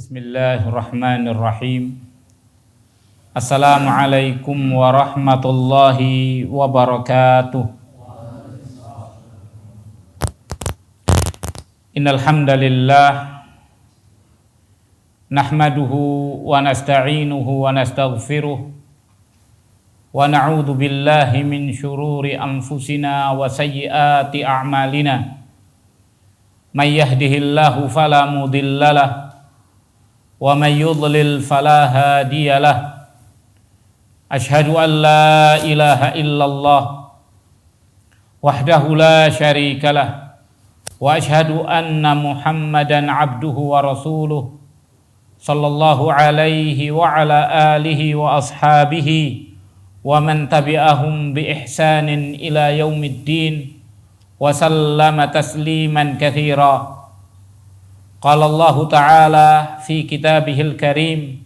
Bismillahirrahmanirrahim. Assalamualaikum warahmatullahi wabarakatuh. Innal hamdalillah nahmaduhu wa nasta'inuhu wa nastaghfiruh wa na'udzu billahi min syururi anfusina wa sayyiati a'malina. May yahdihillahu fala mudhillalah wa may yudlil fala hadiyalah. Asyhadu an la ilaha illallah wahdahu la syarikalah wa asyhadu anna Muhammadan abduhu wa rasuluh sallallahu alaihi wa ala alihi wa ashabihi wa man tabi'ahum bi ihsanin ila yaumiddin wa sallama tasliman katsira. Qala Allah Ta'ala fi kitabihil karim,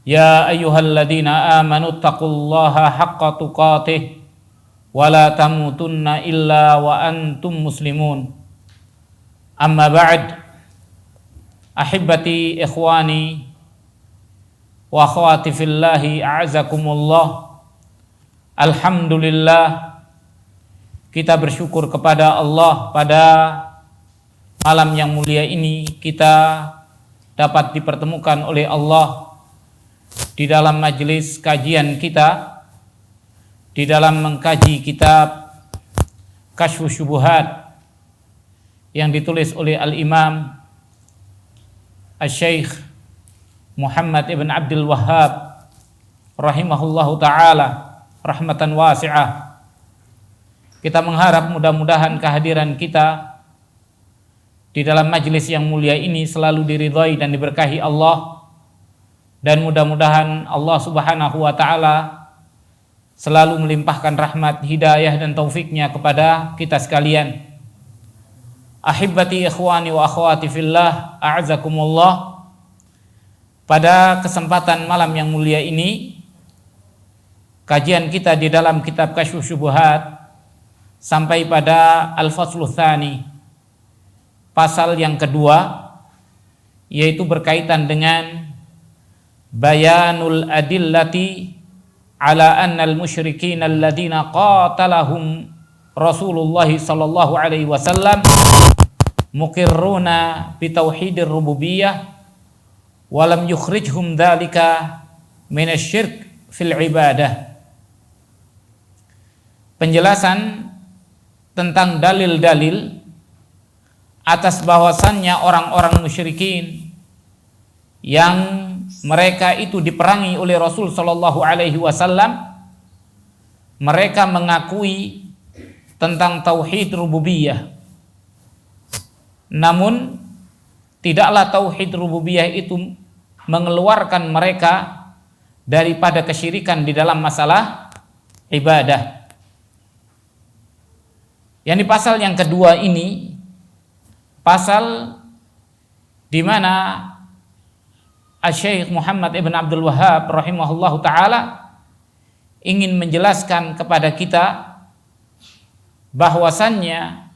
ya ayyuhalladzina amanu taqullaha haqqa tuqatih wa la tamutunna illa wa antum muslimun. Amma ba'd, ahibbati ikhwani wa akhwati fillahi a'azakumullah. Alhamdulillah, kita bersyukur kepada Allah pada malam yang mulia ini kita dapat dipertemukan oleh Allah di dalam majelis kajian kita, di dalam mengkaji kitab Kasyfus Syubuhat yang ditulis oleh Al-Imam Asy-Syaikh Muhammad ibn Abdul Wahhab rahimahullahu ta'ala rahmatan wasi'ah. Kita mengharap mudah-mudahan kehadiran kita di dalam majelis yang mulia ini selalu diridhai dan diberkahi Allah, dan mudah-mudahan Allah Subhanahu wa taala selalu melimpahkan rahmat, hidayah dan taufiknya kepada kita sekalian. Ahibbati ikhwani wa akhwati fillah, a'azakumullah. Pada kesempatan malam yang mulia ini, kajian kita di dalam kitab Kasyfus Syubuhat sampai pada Al-Faslu Tsani, pasal yang kedua, yaitu berkaitan dengan bayanul adillati ala annal musyrikin alladzina qatalahum Rasulullah sallallahu alaihi wasallam muqirruna bi tauhidir rububiyyah wa lam yukhrijhum dzalika minasy-syirk fil ibadah. Penjelasan tentang dalil-dalil atas bahwasannya orang-orang musyrikin yang mereka itu diperangi oleh Rasul sallallahu alaihi wasallam, mereka mengakui tentang tauhid rububiyah. Namun tidaklah tauhid rububiyah itu mengeluarkan mereka daripada kesyirikan di dalam masalah ibadah. Yang di pasal yang kedua ini, pasal di mana Asy-Syaikh Muhammad ibn Abdul Wahhab rahimahullahu ta'ala ingin menjelaskan kepada kita bahwasannya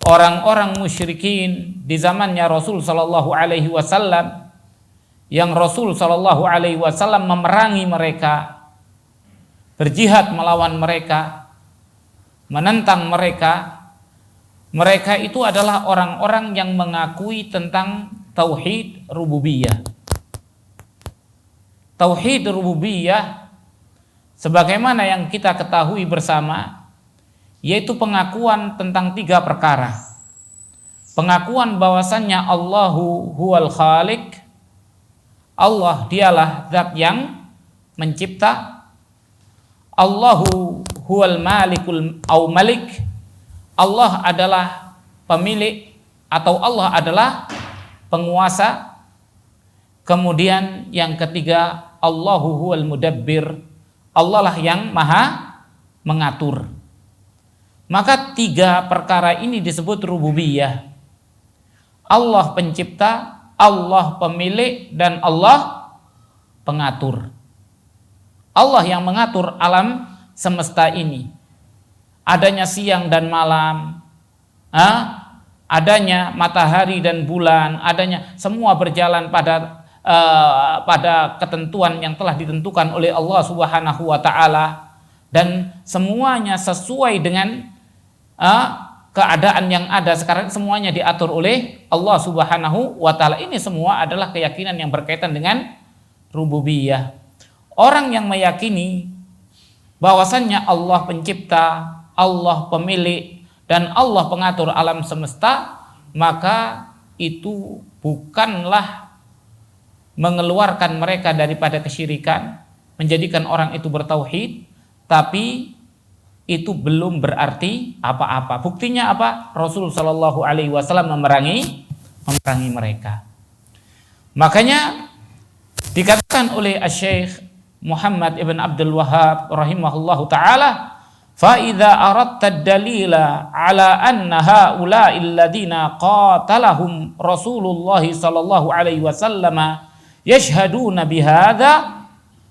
orang-orang musyrikin di zamannya Rasul sallallahu alaihi wasallam, yang Rasul sallallahu alaihi wasallam memerangi mereka, berjihad melawan mereka, menentang mereka, mereka itu adalah orang-orang yang mengakui tentang tauhid rububiyah. Tauhid rububiyah sebagaimana yang kita ketahui bersama, yaitu pengakuan tentang tiga perkara. Pengakuan bahwasannya Allahu huwal khaliq, Allah dialah zat yang mencipta. Allahu huwal malikul au malik, Allah adalah pemilik atau Allah adalah penguasa. Kemudian yang ketiga, Allahu huwal mudabbir, Allah lah yang maha mengatur. Maka tiga perkara ini disebut rububiyah. Allah pencipta, Allah pemilik, dan Allah pengatur. Allah yang mengatur alam semesta ini. Adanya siang dan malam, adanya matahari dan bulan, adanya semua berjalan pada ketentuan yang telah ditentukan oleh Allah Subhanahu wa taala, dan semuanya sesuai dengan keadaan yang ada sekarang, semuanya diatur oleh Allah Subhanahu wa taala. Ini semua adalah keyakinan yang berkaitan dengan rububiyah. Orang yang meyakini bahwasannya Allah pencipta, Allah pemilik, dan Allah pengatur alam semesta, maka itu bukanlah mengeluarkan mereka daripada kesyirikan, menjadikan orang itu bertauhid, tapi itu belum berarti apa-apa. Buktinya apa? Rasul Shallallahu Alaihi Wasallam memerangi mereka. Makanya dikatakan oleh Syekh Muhammad ibn Abdul Wahhab rahimahullahu taala, fa idza aradta ad-dalila ala anna haula'il ladina qatalahum Rasulullah sallallahu alaihi wasallam yashhaduna bihadza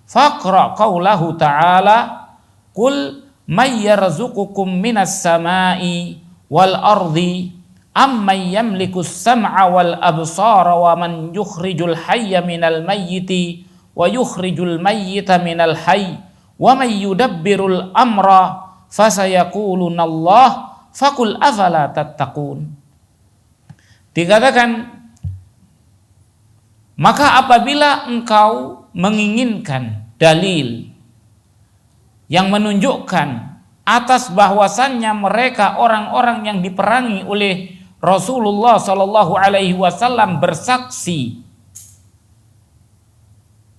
faqra qaulahu ta'ala qul may yarzuqukum minas sama'i wal ardi amman yamlikus sam'a wal absara wa man yukhrijul hayya minal mayyiti wa yukhrijul mayyita minal hayy wa may yudabbirul amra fasayaquluna Allah faqul afala tattaqun. Dikatakan, maka apabila engkau menginginkan dalil yang menunjukkan atas bahwasannya mereka orang-orang yang diperangi oleh Rasulullah Shallallahu Alaihi Wasallam bersaksi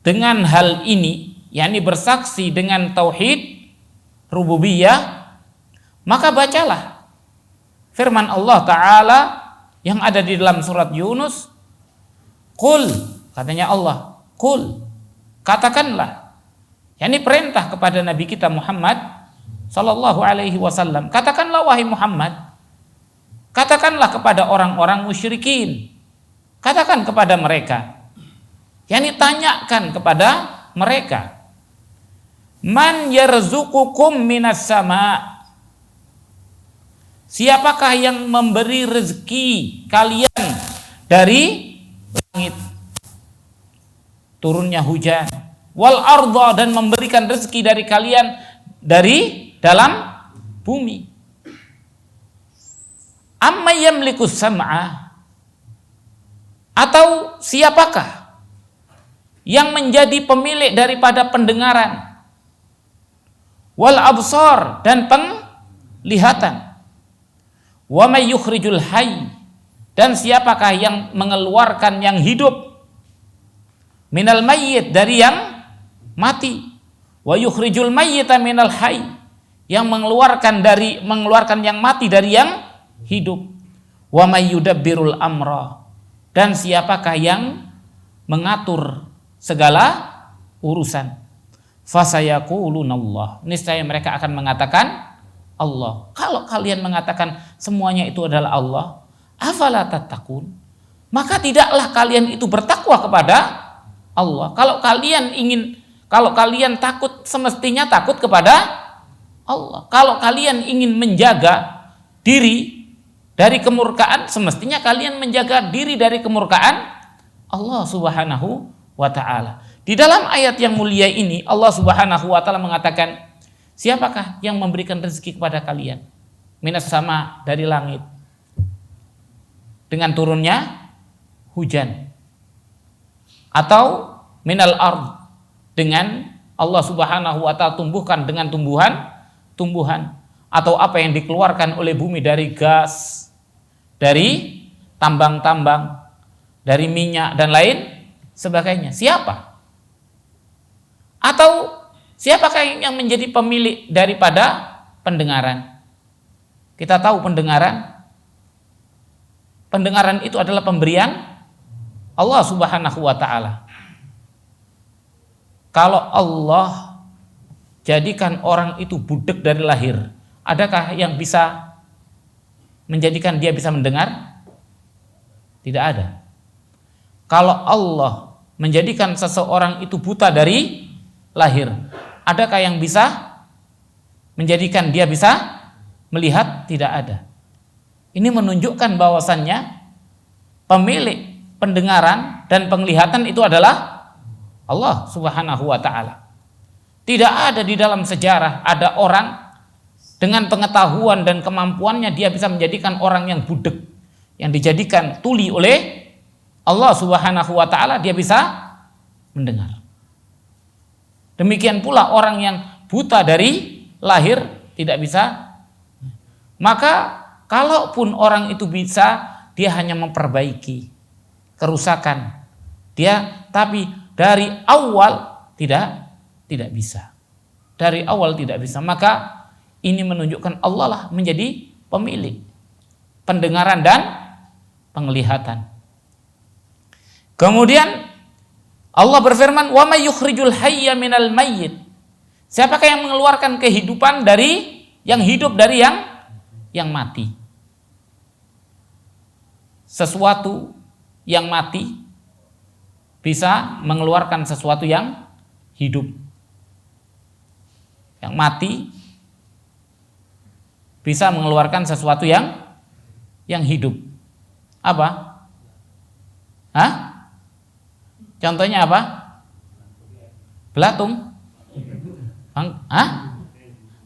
dengan hal ini, yakni bersaksi dengan tauhid rububiyah, maka bacalah firman Allah Ta'ala yang ada di dalam surat Yunus. Qul, katanya Allah, qul, katakanlah. Yani perintah kepada Nabi kita Muhammad Sallallahu Alaihi Wasallam. Katakanlah wahai Muhammad, katakanlah kepada orang-orang musyrikin, katakan kepada mereka, yani tanyakan kepada mereka, man yarzuqukum minas sama, siapakah yang memberi rezeki kalian dari langit, turunnya hujan, wal arda, dan memberikan rezeki dari kalian dari dalam bumi. Amma yamlikus sam'a, atau siapakah yang menjadi pemilik daripada pendengaran, wal absar, dan penglihatan, wa may yukhrijul hayy, dan siapakah yang mengeluarkan yang hidup, minal mayyit, dari yang mati, wa yukhrijul mayyita minal hayy, yang mengeluarkan yang mati dari yang hidup, wa may yudabbirul amra, dan siapakah yang mengatur segala urusan, fasayaquluna Allah, niscaya mereka akan mengatakan Allah. Kalau kalian mengatakan semuanya itu adalah Allah, afala tattaqun, maka tidaklah kalian itu bertakwa kepada Allah. Kalau kalian takut, semestinya takut kepada Allah. Kalau kalian ingin menjaga diri dari kemurkaan, semestinya kalian menjaga diri dari kemurkaan Allah Subhanahu wa ta'ala. Di dalam ayat yang mulia ini Allah Subhanahu wa ta'ala mengatakan, siapakah yang memberikan rezeki kepada kalian? Minas sama, dari langit, dengan turunnya hujan, atau minal ard, dengan Allah Subhanahu wa ta'ala tumbuhkan dengan tumbuhan, atau apa yang dikeluarkan oleh bumi dari gas, dari tambang-tambang, dari minyak dan lain sebagainya. Siapa? Atau siapakah yang menjadi pemilik daripada pendengaran? Kita tahu pendengaran itu adalah pemberian Allah Subhanahu wa ta'ala. Kalau Allah jadikan orang itu budak dari lahir, adakah yang bisa menjadikan dia bisa mendengar? Tidak ada. Kalau Allah menjadikan seseorang itu buta dari lahir, adakah yang bisa menjadikan dia bisa melihat? Tidak ada. Ini menunjukkan bahwasannya pemilik pendengaran dan penglihatan itu adalah Allah Subhanahu wa taala. Tidak ada di dalam sejarah ada orang dengan pengetahuan dan kemampuannya dia bisa menjadikan orang yang budek, yang dijadikan tuli oleh Allah Subhanahu wa taala, dia bisa mendengar. Demikian pula orang yang buta dari lahir tidak bisa. Maka kalaupun orang itu bisa, dia hanya memperbaiki kerusakan dia, tapi dari awal tidak bisa. Dari awal tidak bisa. Maka ini menunjukkan Allah lah menjadi pemilik pendengaran dan penglihatan. Kemudian Allah berfirman, "Wa may yukhrijul hayya minal mayyit." Siapakah yang mengeluarkan kehidupan dari yang hidup dari yang mati? Sesuatu yang mati bisa mengeluarkan sesuatu yang hidup. Yang mati bisa mengeluarkan sesuatu yang hidup. Apa? Hah? Contohnya apa? Belatung?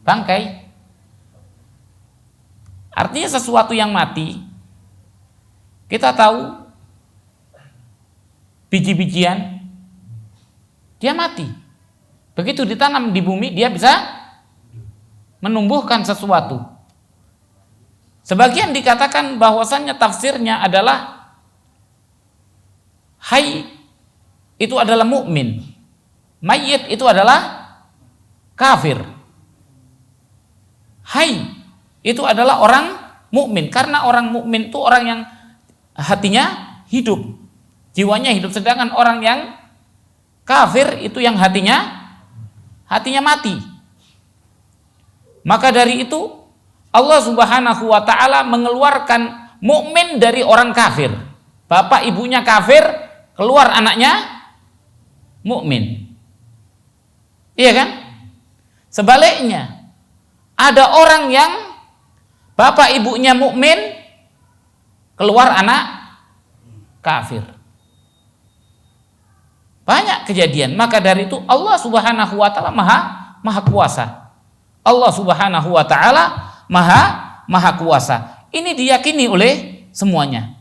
Bangkai? Artinya sesuatu yang mati. Kita tahu biji-bijian dia mati. Begitu ditanam di bumi dia bisa menumbuhkan sesuatu. Sebagian dikatakan bahwasannya tafsirnya adalah hayy itu adalah mukmin, mayyit itu adalah kafir. Hayy itu adalah orang mukmin, karena orang mukmin itu orang yang hatinya hidup, jiwanya hidup, sedangkan orang yang kafir itu yang hatinya mati. Maka dari itu Allah Subhanahu wa taala mengeluarkan mukmin dari orang kafir. Bapak ibunya kafir, keluar anaknya mukmin. Iya kan? Sebaliknya, ada orang yang bapak ibunya mukmin, keluar anak kafir. Banyak kejadian. Maka dari itu Allah Subhanahu wa taala maha kuasa. Allah Subhanahu wa taala maha kuasa. Ini diyakini oleh semuanya.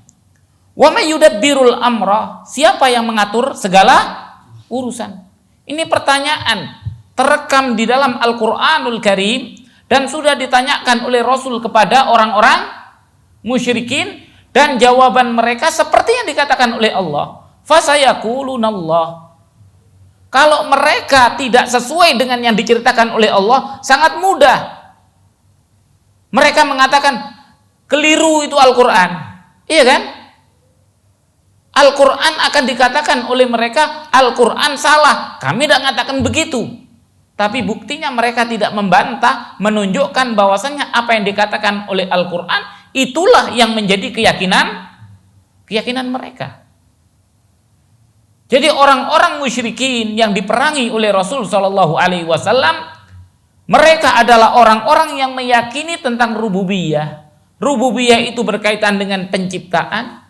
Wa may yudabbirul amra, siapa yang mengatur segala urusan? Ini pertanyaan terekam di dalam Al-Qur'anul Karim dan sudah ditanyakan oleh Rasul kepada orang-orang musyrikin, dan jawaban mereka seperti yang dikatakan oleh Allah, fasayaqulunallah. Kalau mereka tidak sesuai dengan yang diceritakan oleh Allah, sangat mudah mereka mengatakan keliru itu Al-Quran. Iya kan? Al-Quran akan dikatakan oleh mereka Al-Quran salah. Kami tidak mengatakan begitu. Tapi buktinya mereka tidak membantah, menunjukkan bahwasannya apa yang dikatakan oleh Al-Quran itulah yang menjadi keyakinan mereka. Jadi orang-orang musyrikin yang diperangi oleh Rasul Shallallahu Alaihi Wasallam, mereka adalah orang-orang yang meyakini tentang rububiyah. Rububiyah itu berkaitan dengan penciptaan,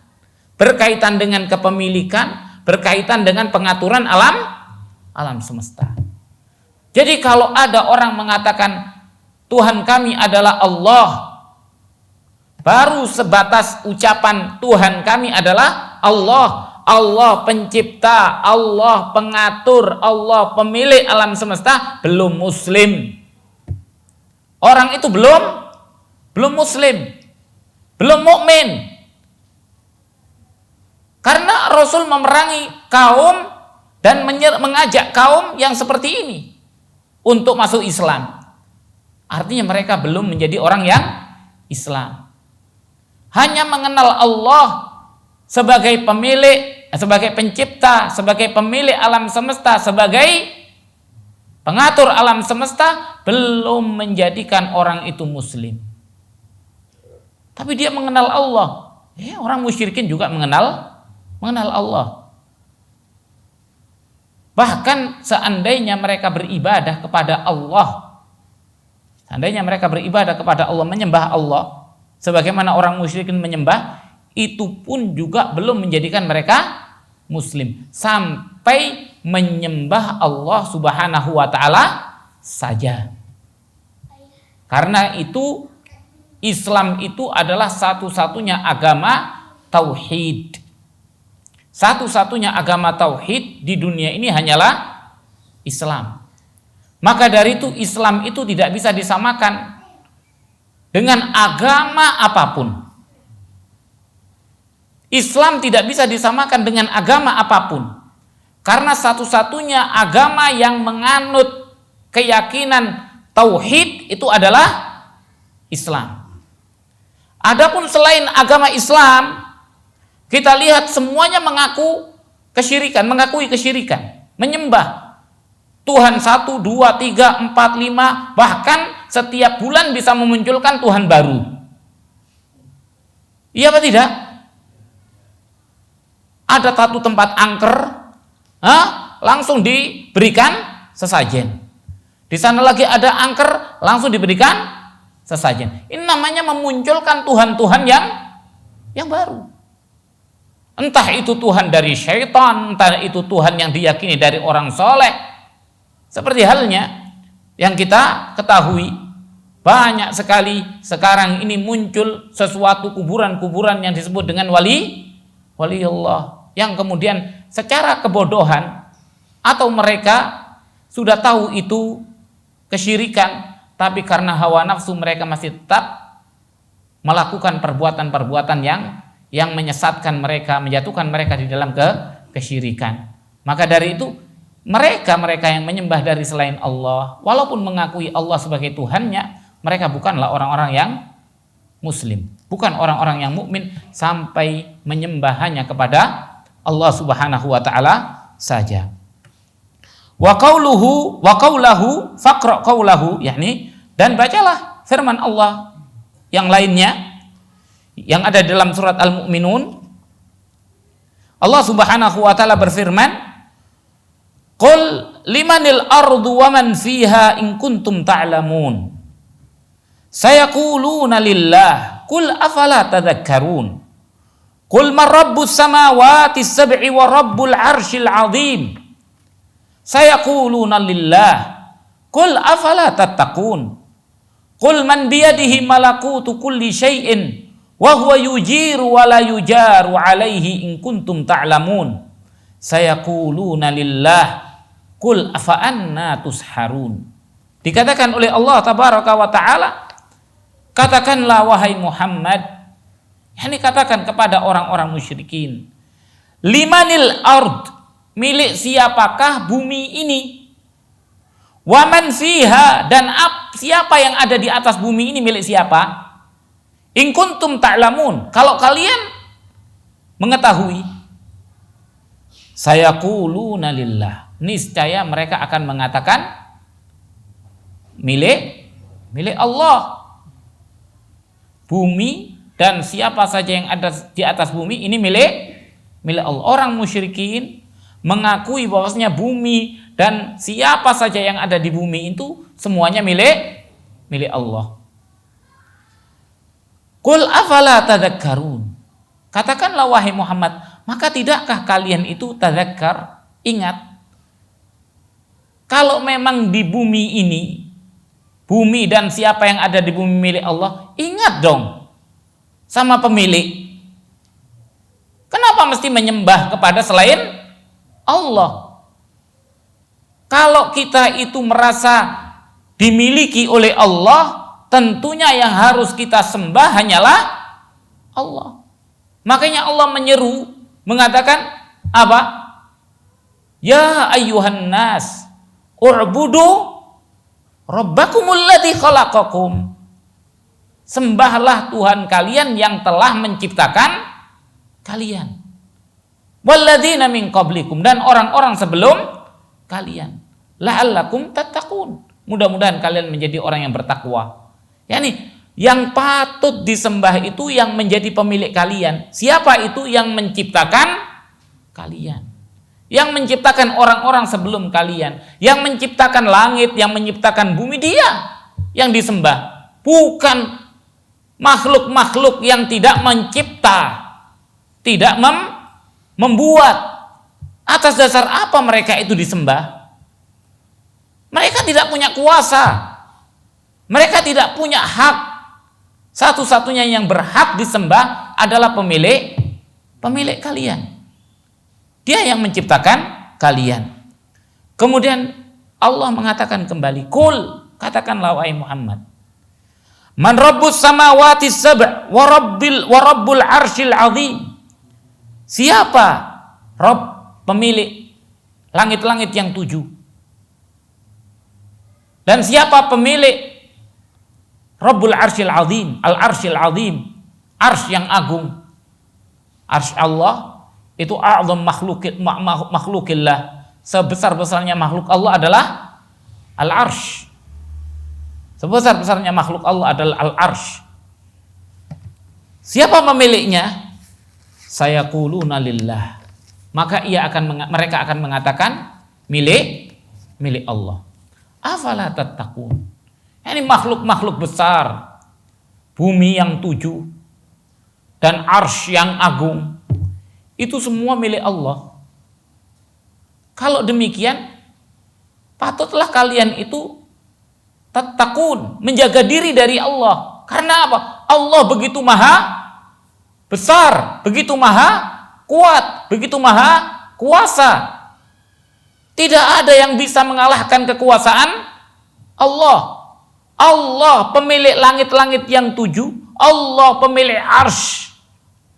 berkaitan dengan kepemilikan, berkaitan dengan pengaturan alam semesta. Jadi kalau ada orang mengatakan Tuhan kami adalah Allah, baru sebatas ucapan Tuhan kami adalah Allah, Allah pencipta, Allah pengatur, Allah pemilik alam semesta, belum muslim. Orang itu belum muslim, belum mukmin. Karena Rasul memerangi kaum dan mengajak kaum yang seperti ini untuk masuk Islam. Artinya mereka belum menjadi orang yang Islam. Hanya mengenal Allah sebagai pemilik, sebagai pencipta, sebagai pemilik alam semesta, sebagai pengatur alam semesta, belum menjadikan orang itu muslim. Tapi dia mengenal Allah. Orang musyrikin juga mengenal Allah. Bahkan seandainya mereka beribadah kepada Allah, menyembah Allah, sebagaimana orang musyrikin menyembah, itu pun juga belum menjadikan mereka muslim, sampai menyembah Allah Subhanahu wa taala saja. Karena itu Islam itu adalah satu-satunya agama tauhid. Satu-satunya agama tauhid di dunia ini hanyalah Islam. Maka dari itu Islam itu tidak bisa disamakan dengan agama apapun. Islam tidak bisa disamakan dengan agama apapun. Karena satu-satunya agama yang menganut keyakinan tauhid itu adalah Islam. Adapun selain agama Islam, kita lihat semuanya mengaku kesyirikan, mengakui kesyirikan, menyembah Tuhan 1, 2, 3, 4, 5, bahkan setiap bulan bisa memunculkan Tuhan baru. Iya apa tidak? Ada satu tempat angker, langsung diberikan sesajen. Di sana lagi ada angker, langsung diberikan sesajen. Ini namanya memunculkan Tuhan-Tuhan yang baru. Entah itu Tuhan dari syaitan, entah itu Tuhan yang diyakini dari orang soleh. Seperti halnya yang kita ketahui, banyak sekali sekarang ini muncul sesuatu kuburan-kuburan yang disebut dengan waliullah, yang kemudian secara kebodohan atau mereka sudah tahu itu kesyirikan, tapi karena hawa nafsu mereka masih tetap melakukan perbuatan-perbuatan yang menyesatkan mereka, menjatuhkan mereka di dalam kesyirikan. Maka dari itu mereka yang menyembah dari selain Allah, walaupun mengakui Allah sebagai Tuhannya, mereka bukanlah orang-orang yang muslim, bukan orang-orang yang mukmin sampai menyembah hanya kepada Allah Subhanahu wa taala saja. Wa qawluhu faqra qawlahu, yakni dan bacalah firman Allah yang lainnya yang ada dalam surat Al-Mu'minun. Allah Subhanahu wa taala berfirman, "Qul limanil ardu wa man fiha in kuntum ta'lamun. Sayaquluna lillah, qul afala tadhakkarun. Qul man rabbus samawati sab'i wa rabbul arsyil 'azim. Sayaquluna lillah, qul afala tattaqun. Qul man biyadihi malakutu kulli syai'in wa huwa yujiru wa la yujaru 'alaihi in kuntum ta'lamun. Sayaquluna lillah, qul afa anna tusharun." Dikatakan oleh Allah tabaraka wa taala, katakanlah wahai Muhammad, yakni katakan kepada orang-orang musyrikin, limanil ard, milik siapakah bumi ini, wa man fiha, dan siapa yang ada di atas bumi ini milik siapa, in kuntum ta'lamun, kalau kalian mengetahui. Sayaquluna lillah, niscaya mereka akan mengatakan milik Allah. Bumi dan siapa saja yang ada di atas bumi ini milik Allah. Orang musyrikin mengakui bahwasanya bumi dan siapa saja yang ada di bumi itu semuanya milik Allah. Qul afala tadhakkarun, katakanlah wahai Muhammad, maka tidakkah kalian itu tadzakkar, ingat, kalau memang di bumi ini, bumi dan siapa yang ada di bumi milik Allah, ingat dong sama pemilik. Kenapa mesti menyembah kepada selain Allah? Kalau kita itu merasa dimiliki oleh Allah, tentunya yang harus kita sembah hanyalah Allah. Makanya Allah menyeru, mengatakan apa? Ya ayyuhan nas, u'budu rabbakumul ladzi khalaqakum. Sembahlah Tuhan kalian yang telah menciptakan kalian. Walladzina min qablikum, dan orang-orang sebelum kalian. La'allakum tattaqun. Mudah-mudahan kalian menjadi orang yang bertakwa. Yani yang patut disembah itu yang menjadi pemilik kalian. Siapa itu? Yang menciptakan kalian, yang menciptakan orang-orang sebelum kalian, yang menciptakan langit, yang menciptakan bumi. Dia yang disembah, bukan makhluk-makhluk yang tidak mencipta, tidak membuat. Atas dasar apa mereka itu disembah? Mereka tidak punya kuasa. Mereka tidak punya hak. Satu-satunya yang berhak disembah adalah pemilik kalian. Dia yang menciptakan kalian. Kemudian Allah mengatakan kembali, "Qul," katakanlah wahai Muhammad, "Man rabbus samawati sab' wa rabbul arsyil azim." Siapa Rabb, pemilik langit-langit yang 7? Dan siapa pemilik Rabbul Arsyil Azim, Al-Arsyil Azim, Arsy yang agung. Arsy Allah itu a'zam makhlukillah. Sebesar-besarnya makhluk Allah adalah Al-Arsy. Sebesar-besarnya makhluk Allah adalah Al-Arsy. Siapa pemiliknya? Sayaquluna lillah. Maka mereka akan mengatakan milik Allah. Afala tattaqun. Ini makhluk-makhluk besar, bumi yang 7 dan arsy yang agung, itu semua milik Allah. Kalau demikian, patutlah kalian itu tattaqun, menjaga diri dari Allah. Karena apa? Allah begitu maha besar, begitu maha kuat, begitu maha kuasa. Tidak ada yang bisa mengalahkan kekuasaan Allah. Allah pemilik langit-langit yang 7, Allah pemilik arsy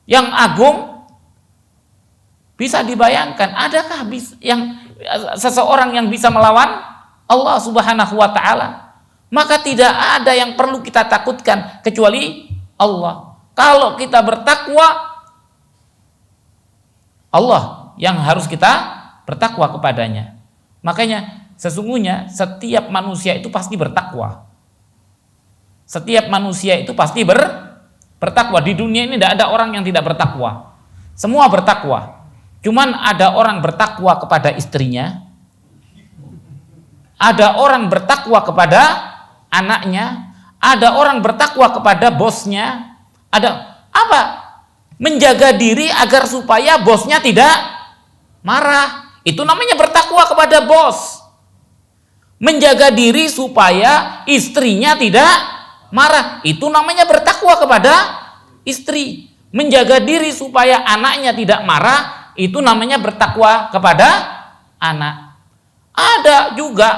yang agung. Bisa dibayangkan, adakah seseorang yang bisa melawan Allah Subhanahu wa ta'ala? Maka tidak ada yang perlu kita takutkan kecuali Allah. Kalau kita bertakwa, Allah yang harus kita bertakwa kepadanya. Makanya sesungguhnya setiap manusia itu pasti bertakwa. Setiap manusia itu pasti bertakwa. Di dunia ini tidak ada orang yang tidak bertakwa. Semua bertakwa. Cuman ada orang bertakwa kepada istrinya, ada orang bertakwa kepada anaknya, ada orang bertakwa kepada bosnya, ada apa? Menjaga diri agar supaya bosnya tidak marah. Itu namanya bertakwa kepada bos. Menjaga diri supaya istrinya tidak marah. Itu namanya bertakwa kepada istri. Menjaga diri supaya anaknya tidak marah. Itu namanya bertakwa kepada anak. Ada juga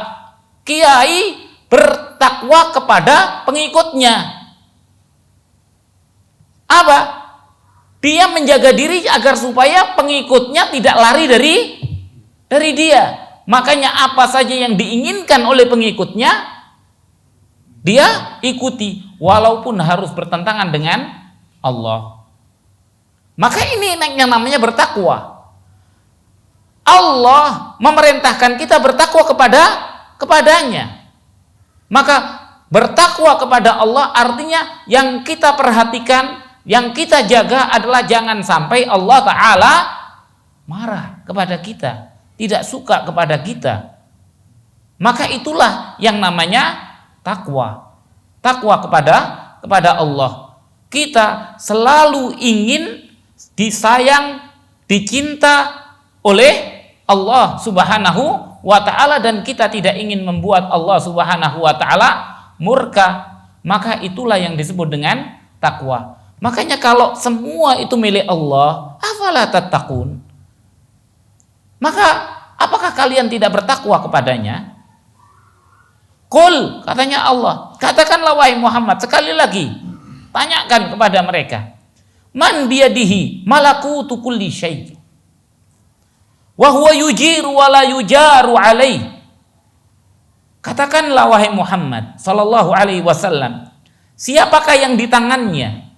kiai bertakwa kepada pengikutnya. Apa? Dia menjaga diri agar supaya pengikutnya tidak lari dari dia. Makanya apa saja yang diinginkan oleh pengikutnya, dia ikuti walaupun harus bertentangan dengan Allah. Maka ini yang namanya bertakwa. Allah memerintahkan kita bertakwa kepadanya. Maka bertakwa kepada Allah artinya yang kita perhatikan, yang kita jaga adalah jangan sampai Allah Ta'ala marah kepada kita, tidak suka kepada kita. Maka itulah yang namanya takwa. Takwa kepada Allah. Kita selalu ingin disayang, dicinta oleh Allah Subhanahu wa ta'ala, dan kita tidak ingin membuat Allah Subhanahu wa ta'ala murka. Maka itulah yang disebut dengan takwa. Makanya kalau semua itu milik Allah, afala tattaqun? Maka apakah kalian tidak bertakwa kepadanya? Qul, katanya Allah, katakanlah wahai Muhammad, sekali lagi tanyakan kepada mereka, man biyadihi malakutu kulli syai' wa huwa yujiru wa la yujaru alaih. Katakanlah wahai Muhammad sallallahu alaihi wasallam, siapakah yang di tangannya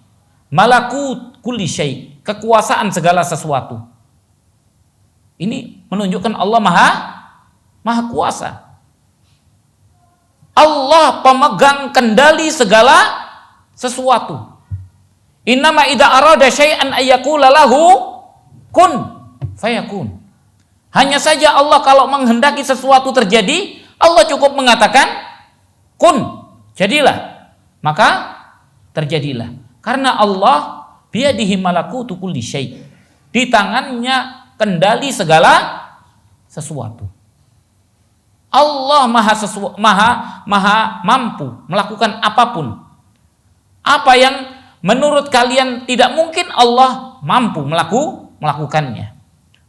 malakut kulli syai', kekuasaan segala sesuatu. Ini menunjukkan Allah maha kuasa. Allah pemegang kendali segala sesuatu. Innama idza arada syai'an ayyaqula lahu kun fayakun. Hanya saja Allah kalau menghendaki sesuatu terjadi, Allah cukup mengatakan kun, jadilah. Maka terjadilah. Karena Allah biyadihi malakutu kulli syai'. Di tangannya kendali segala sesuatu. Allah maha mampu melakukan apapun. Apa yang menurut kalian tidak mungkin, Allah mampu melakukannya.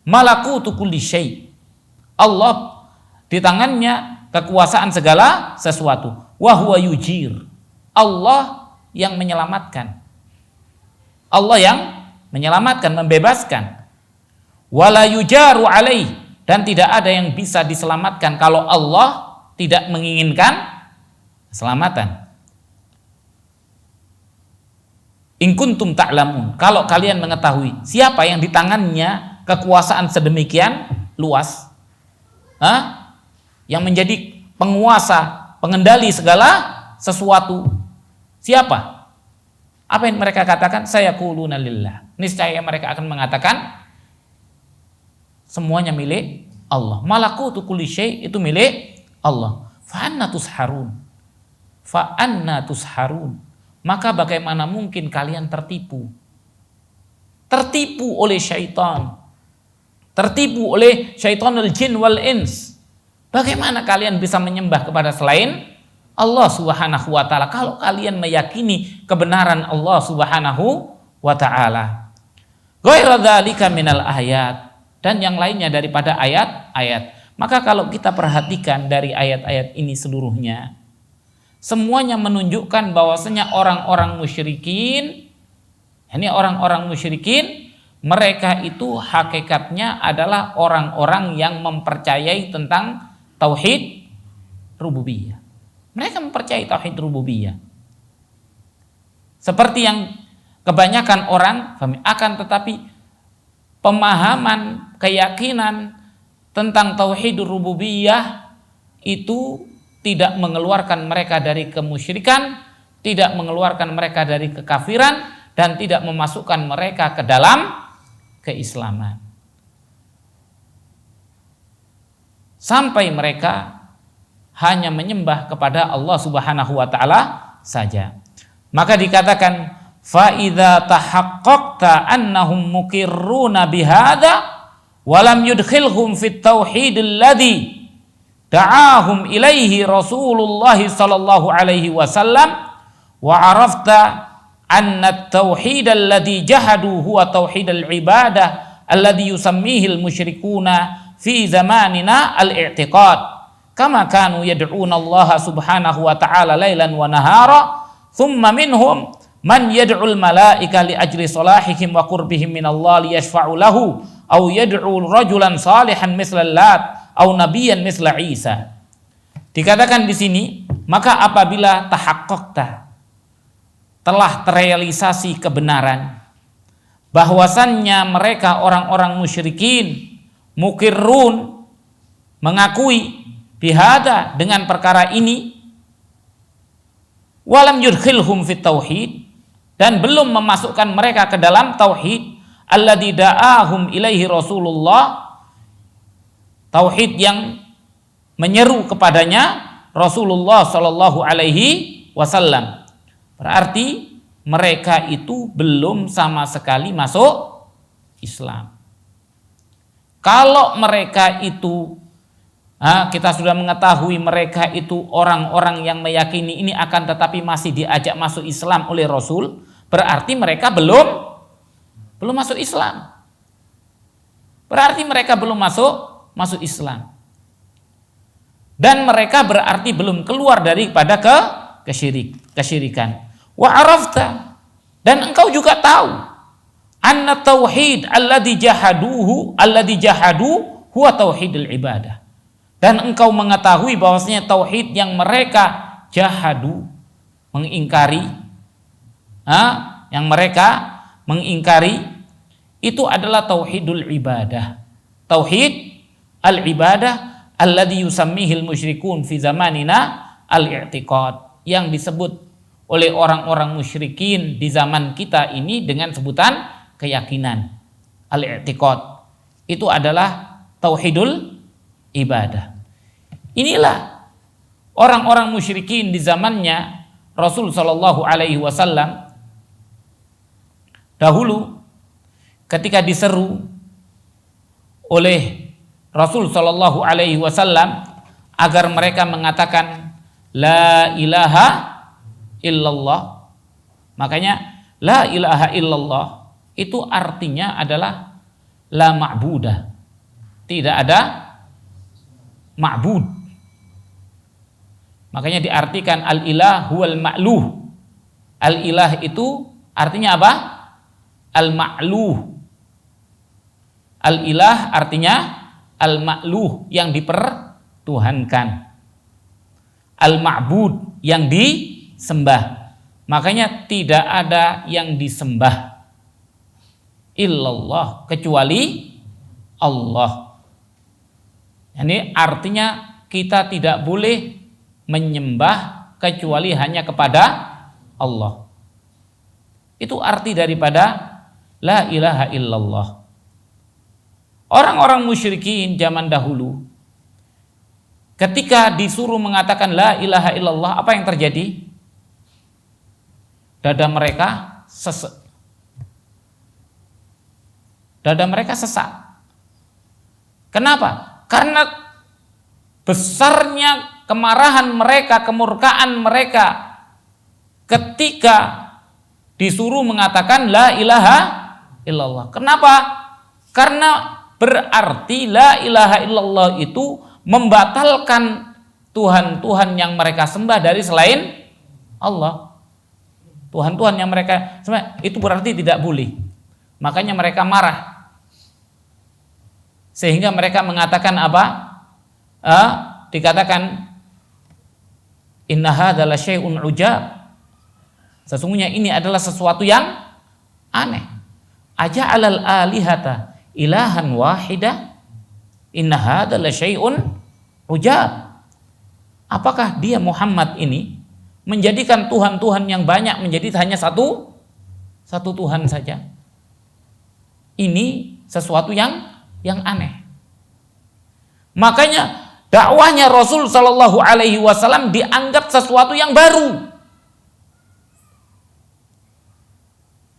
Malakutu kulli syai'. Allah di tangannya kekuasaan segala sesuatu. Wa huwa yujir. Allah yang menyelamatkan. Allah yang menyelamatkan, membebaskan. Wala yujaru alaih, dan tidak ada yang bisa diselamatkan kalau Allah tidak menginginkan keselamatan. In kuntum ta'lamun, kalau kalian mengetahui siapa yang di tangannya kekuasaan sedemikian luas, yang menjadi penguasa, pengendali segala sesuatu, siapa? Apa yang mereka katakan? Sayaquluna lillah. Niscaya mereka akan mengatakan semuanya milik Allah. Malakutu kulli syai' itu milik Allah. Fa anna tusharun. Fa anna tusharun. Maka bagaimana mungkin kalian tertipu? Tertipu oleh syaitan. Tertipu oleh syaitanul jin wal ins. Bagaimana kalian bisa menyembah kepada selain Allah Subhanahu wa taala kalau kalian meyakini kebenaran Allah Subhanahu wa taala? Ghairu dzalika minal ayat, dan yang lainnya daripada ayat-ayat. Maka kalau kita perhatikan dari ayat-ayat ini seluruhnya, semuanya menunjukkan bahwasanya orang-orang musyrikin, mereka itu hakikatnya adalah orang-orang yang mempercayai tentang tauhid rububiyah. Mereka mempercayai tauhid rububiyah. Seperti yang kebanyakan orang akan tetapi pemahaman, keyakinan tentang tauhid rububiyah itu tidak mengeluarkan mereka dari kemusyrikan, tidak mengeluarkan mereka dari kekafiran, dan tidak memasukkan mereka ke dalam keislaman. Sampai mereka hanya menyembah kepada Allah Subhanahu wa taala saja. Maka dikatakan fa idza tahaqqaqta annahum muqirruna bihadza wa lam yudkhilhum fit tauhid alladhi da'ahum ilaihi Rasulullah sallallahu alaihi wasallam wa arafta anna at-tauhid alladhi jahadu huwa tauhid al-ibadah alladhi yusammihi al-musyrikuna fi zamanina al-i'tiqad kama kanu yad'una Allah subhanahu wa ta'ala lailan wa nahara thumma minhum man yad'ul malaika li ajli salahihim wa qurbihim min Allah liyashfa'u lahu aw yad'u rajulan salihan misla Lat aw nabiyyan misla Isa. Dikatakan di sini, maka apabila tahaqqaqta, telah terrealisasi kebenaran bahwasannya mereka orang-orang musyrikin mukirrun, mengakui bihada, dengan perkara ini, walam yudkhilhum fit tauhid, dan belum memasukkan mereka ke dalam tauhid alladzi da'ahum ilaihi Rasulullah, tauhid yang menyeru kepadanya Rasulullah sallallahu alaihi wasallam. Berarti mereka itu belum sama sekali masuk Islam. Kalau mereka itu kita sudah mengetahui mereka itu orang-orang yang meyakini ini akan tetapi masih diajak masuk Islam oleh Rasul, berarti mereka belum masuk Islam. Berarti mereka belum masuk Islam. Dan mereka berarti belum keluar daripada kesyirikan. Wa arafta, dan engkau juga tahu, anna tauhid alladzi jahadu huwa tauhidul ibadah. Dan engkau mengetahui bahwasanya tauhid yang mereka jahadu, mengingkari, yang mereka mengingkari itu adalah tauhidul ibadah. Tauhid al-ibadah alladzi yusammihil musyrikun fi zamanina al-i'tiqad, yang disebut oleh orang-orang musyrikin di zaman kita ini dengan sebutan keyakinan. Al-i'tiqad itu adalah tauhidul ibadah. Inilah orang-orang musyrikin di zamannya Rasul Shallallahu Alaihi Wasallam dahulu ketika diseru oleh Rasul Shallallahu Alaihi Wasallam agar mereka mengatakan la ilaha illallah, makanya la ilaha illallah itu artinya adalah la ma'budah, tidak ada ma'bud. Makanya diartikan al-ilah huwal ma'luh. Al-ilah itu artinya apa? Al-ma'luh. Al-ilah artinya al-ma'luh, yang dipertuhankan. Al-ma'bud, yang disembah. Makanya tidak ada yang disembah illallah, kecuali Allah. Ini artinya kita tidak boleh menyembah kecuali hanya kepada Allah. Itu arti daripada la ilaha illallah. Orang-orang musyrikin zaman dahulu ketika disuruh mengatakan la ilaha illallah, apa yang terjadi? Dada mereka sesak. Dada mereka sesak. Kenapa? Karena besarnya kemarahan mereka, kemurkaan mereka ketika disuruh mengatakan la ilaha illallah. Kenapa? Karena berarti la ilaha illallah itu membatalkan Tuhan-Tuhan yang mereka sembah dari selain Allah. Tuhan-Tuhan yang mereka sembah itu berarti tidak boleh. Makanya mereka marah. Sehingga mereka mengatakan apa? Dikatakan inna hadza la syai'un ujab. Sesungguhnya ini adalah sesuatu yang aneh. Aja'alal alihata ilahan wahida, inna hadza la syai'un ujab. Apakah dia Muhammad ini menjadikan Tuhan-Tuhan yang banyak menjadi hanya satu Tuhan saja? Ini sesuatu yang aneh. Makanya dakwahnya Rasul Shallallahu Alaihi Wasallam dianggap sesuatu yang baru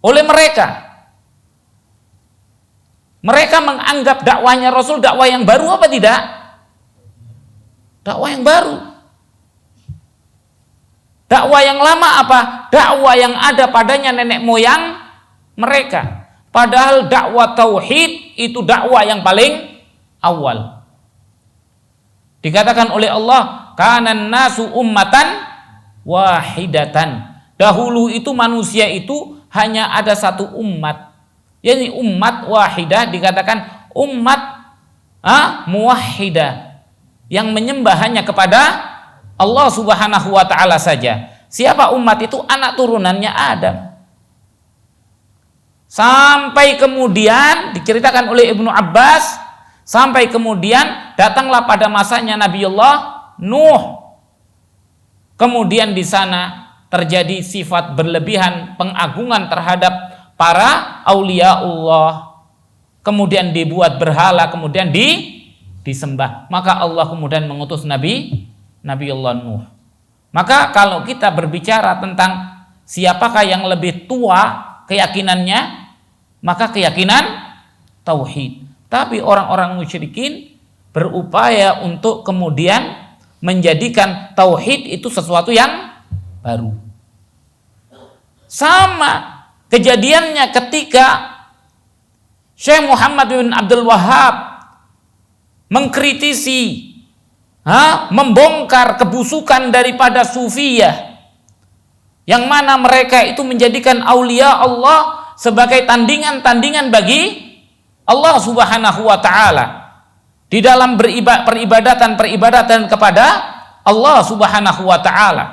oleh mereka. Mereka menganggap dakwahnya Rasul dakwah yang baru apa tidak? Dakwah yang baru. Dakwah yang lama apa? Dakwah yang ada padanya nenek moyang mereka. Padahal dakwah tauhid itu dakwah yang paling awal. Dikatakan oleh Allah, kanan nasu ummatan wahidatan. Dahulu itu manusia itu hanya ada satu umat. Yani umat wahidah, dikatakan umat muwahhidah, yang menyembah hanya kepada Allah Subhanahu wa taala saja. Siapa umat itu? Anak turunannya Adam. Sampai kemudian diceritakan oleh Ibnu Abbas, sampai kemudian datanglah pada masanya Nabiullah Nuh. Kemudian di sana terjadi sifat berlebihan pengagungan terhadap para aulia Allah. Kemudian dibuat berhala, kemudian disembah. Maka Allah kemudian mengutus Nabiullah Nuh. Maka kalau kita berbicara tentang siapakah yang lebih tua keyakinannya, maka keyakinan tauhid. Tapi orang-orang musyrikin berupaya untuk kemudian menjadikan tauhid itu sesuatu yang baru. Sama kejadiannya ketika Syekh Muhammad bin Abdul Wahhab mengkritisi, membongkar kebusukan daripada Sufiyah, yang mana mereka itu menjadikan aulia Allah sebagai tandingan-tandingan bagi Allah Subhanahu wa taala di dalam peribadatan kepada Allah Subhanahu wa taala,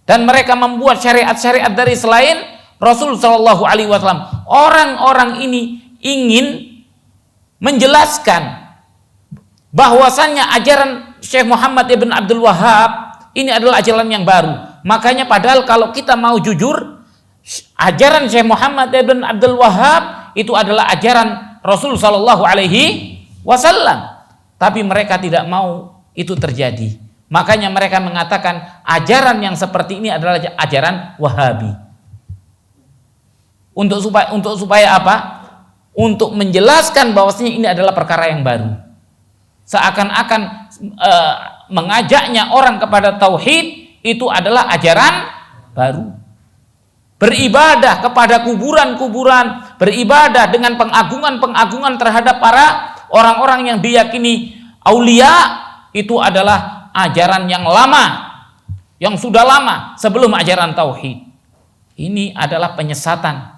dan mereka membuat syariat-syariat dari selain Rasul sallallahu alaihi wasallam. Orang-orang ini ingin menjelaskan bahwasannya ajaran Syekh Muhammad ibn Abdul Wahhab ini adalah ajaran yang baru. Makanya padahal kalau kita mau jujur, ajaran Syekh Muhammad ibn Abdul Wahhab itu adalah ajaran Rasul sallallahu alaihi wasallam. Tapi mereka tidak mau itu terjadi. Makanya mereka mengatakan ajaran yang seperti ini adalah ajaran Wahabi. Untuk supaya apa? Untuk menjelaskan bahwasanya ini adalah perkara yang baru. Seakan-akan mengajaknya orang kepada tauhid itu adalah ajaran baru. Beribadah kepada kuburan-kuburan, beribadah dengan pengagungan-pengagungan terhadap para orang-orang yang diyakini aulia, itu adalah ajaran yang lama, yang sudah lama sebelum ajaran tauhid. Ini adalah penyesatan.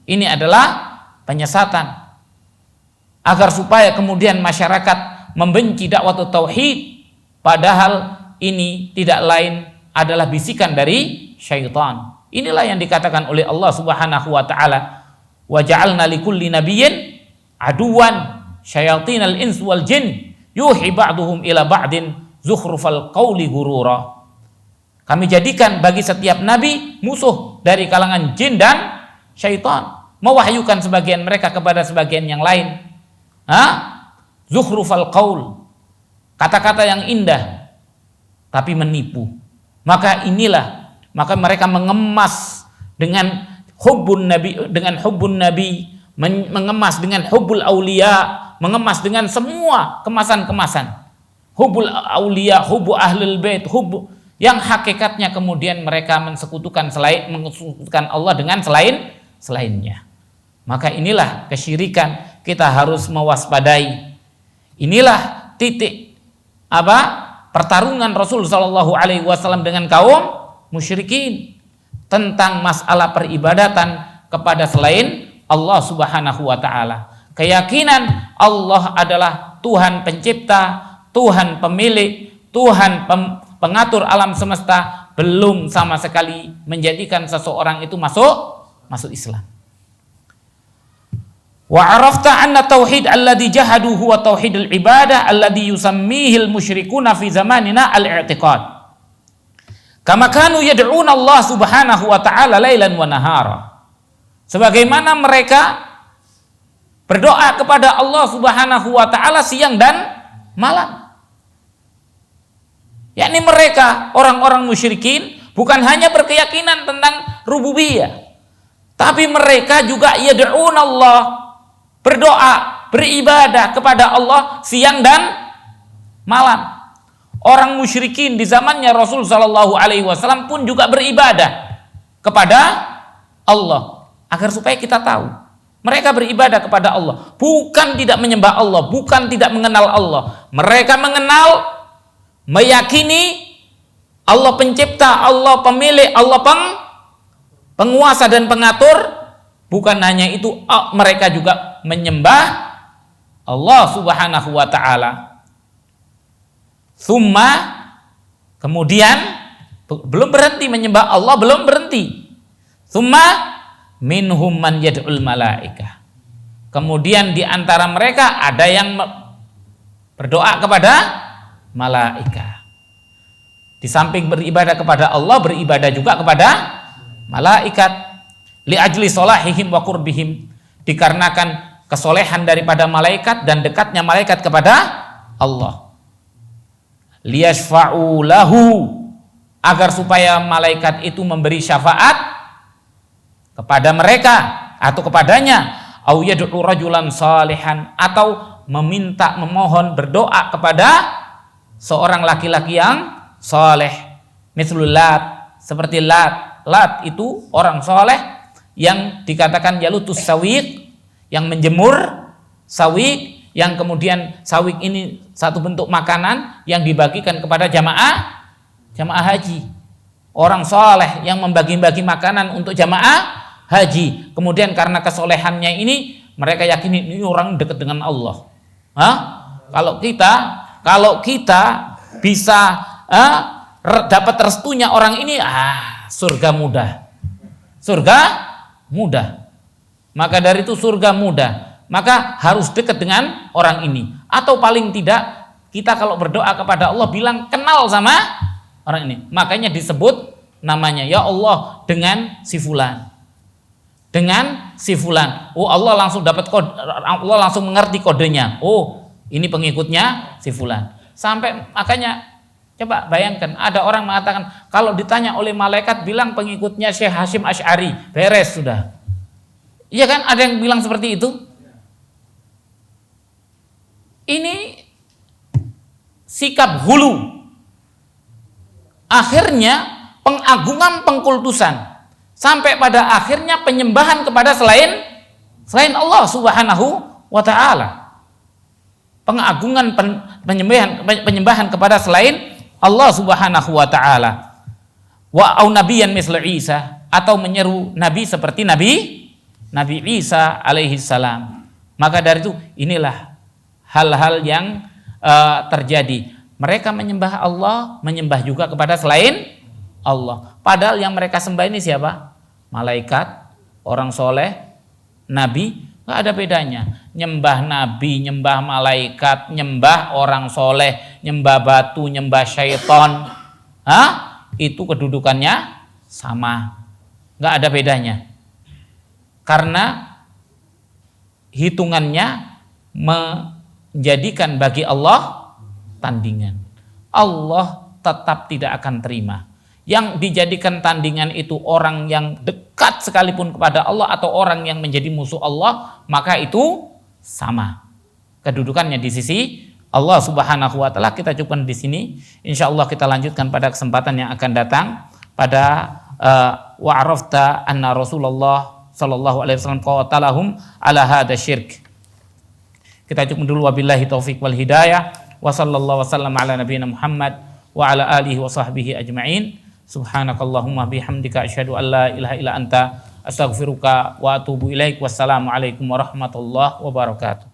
Ini adalah penyesatan. Agar supaya kemudian masyarakat membenci dakwah tauhid, padahal ini tidak lain adalah bisikan dari syaitan. Inilah yang dikatakan oleh Allah Subhanahu wa taala, wa ja'alna likulli nabiyyin aduwan syayatinal ins wal jin yuhi ba'duhum ila ba'din zukhrufal qawli ghurura. Kami jadikan bagi setiap nabi musuh dari kalangan jin dan syaitan, mewahyukan sebagian mereka kepada sebagian yang lain. Zukhrufal qaul, kata-kata yang indah tapi menipu. Maka mereka mengemas dengan hubbun nabi, mengemas dengan hubbul aulia, mengemas dengan semua kemasan-kemasan. Hubbul aulia, hubbu ahlul bait, hubbu yang hakikatnya kemudian mereka mensekutukan Allah dengan selainnya. Maka inilah kesyirikan, kita harus mewaspadai. Inilah titik pertarungan Rasul sallallahu alaihi wasallam dengan kaum musyrikin tentang masalah peribadatan kepada selain Allah Subhanahu wa taala. Keyakinan Allah adalah Tuhan pencipta, Tuhan pemilik, Tuhan pengatur alam semesta belum sama sekali menjadikan seseorang itu masuk Islam. Wa arafta anna tauhid alladhi jahadu huwa tauhidul ibadah alladhi yusammihi al-musyrikuna fi zamanina al-i'tiqad. Kama kanu yad'una Allah Subhanahu wa ta'ala lailan wa nahara. Sebagaimana mereka berdoa kepada Allah Subhanahu wa ta'ala siang dan malam. Yakni mereka orang-orang musyrikin bukan hanya berkeyakinan tentang rububiyah, tapi mereka juga yad'una Allah, berdoa, beribadah kepada Allah siang dan malam. Orang musyrikin di zamannya Rasul sallallahu alaihi wasallam pun juga beribadah kepada Allah. Agar supaya kita tahu, mereka beribadah kepada Allah, bukan tidak menyembah Allah, bukan tidak mengenal Allah. Mereka mengenal, meyakini Allah pencipta, Allah pemilik, Allah penguasa dan pengatur. Bukan hanya itu, mereka juga menyembah Allah Subhanahu wa ta'ala. Thumma, kemudian belum berhenti menyembah Allah, belum berhenti. Thumma minhum man yad'ul malaikah. Kemudian di antara mereka ada yang berdoa kepada malaikat. Di samping beribadah kepada Allah, beribadah juga kepada malaikat. Li ajli solahihim wa qurbihim, dikarenakan kesolehan daripada malaikat dan dekatnya malaikat kepada Allah. Liyashfa'u lahu, agar supaya malaikat itu memberi syafaat kepada mereka atau kepadanya, au yad'u rajulan salihan, atau memohon berdoa kepada seorang laki-laki yang saleh. Mislul Lat, seperti Lat. Lat itu orang saleh yang dikatakan yalutus sawiq, yang menjemur sawiq, yang kemudian sawik ini satu bentuk makanan yang dibagikan kepada jamaah haji. Orang soleh yang membagi-bagi makanan untuk jamaah haji. Kemudian karena kesolehannya ini, mereka yakin ini orang dekat dengan Allah. Kalau kita bisa dapat restunya orang ini, surga mudah. Maka dari itu surga mudah. Maka harus dekat dengan orang ini. Atau paling tidak, kita kalau berdoa kepada Allah bilang kenal sama orang ini. Makanya disebut namanya, ya Allah dengan si fulan. Dengan si fulan. Oh, Allah langsung dapat kode, Allah langsung mengerti kodenya. Oh, ini pengikutnya si fulan. Sampai makanya Coba bayangkan, ada orang mengatakan kalau ditanya oleh malaikat bilang pengikutnya Syekh Hashim Asy'ari, beres sudah. Iya kan, ada yang bilang seperti itu. Ini sikap hulu. Akhirnya pengagungan pengkultusan sampai pada akhirnya penyembahan kepada selain Allah Subhanahu wa taala. Pengagungan penyembahan kepada selain Allah Subhanahu wa taala. Wa au nabiyyan misla Isa, atau menyeru nabi seperti Nabi Isa alaihi salam. Maka dari itu inilah hal-hal yang terjadi. Mereka menyembah Allah, menyembah juga kepada selain Allah. Padahal yang mereka sembah ini siapa? Malaikat, orang soleh, nabi, nggak ada bedanya. Nyembah nabi, nyembah malaikat, nyembah orang soleh, nyembah batu, nyembah syaiton, itu kedudukannya sama, nggak ada bedanya. Karena hitungannya menjadikan bagi Allah tandingan. Allah tetap tidak akan terima. Yang dijadikan tandingan itu orang yang dekat sekalipun kepada Allah atau orang yang menjadi musuh Allah, maka itu sama kedudukannya di sisi Allah Subhanahu wa taala. Kita cukupkan di sini. Insyaallah kita lanjutkan pada kesempatan yang akan datang pada wa arafta anna Rasulullah sallallahu alaihi wasallam qatalahum ala hadza syirk. Kita cukup dulu, wabillahi taufik wal hidayah. Wa sallallahu wasallam ala nabiyina Muhammad wa ala alihi wa sahbihi ajma'in. Subhanakallahumma bihamdika asyhadu an la ilaha illa anta astaghfiruka wa atubu ilaik. Wassalamu alaikum warahmatullahi wabarakatuh.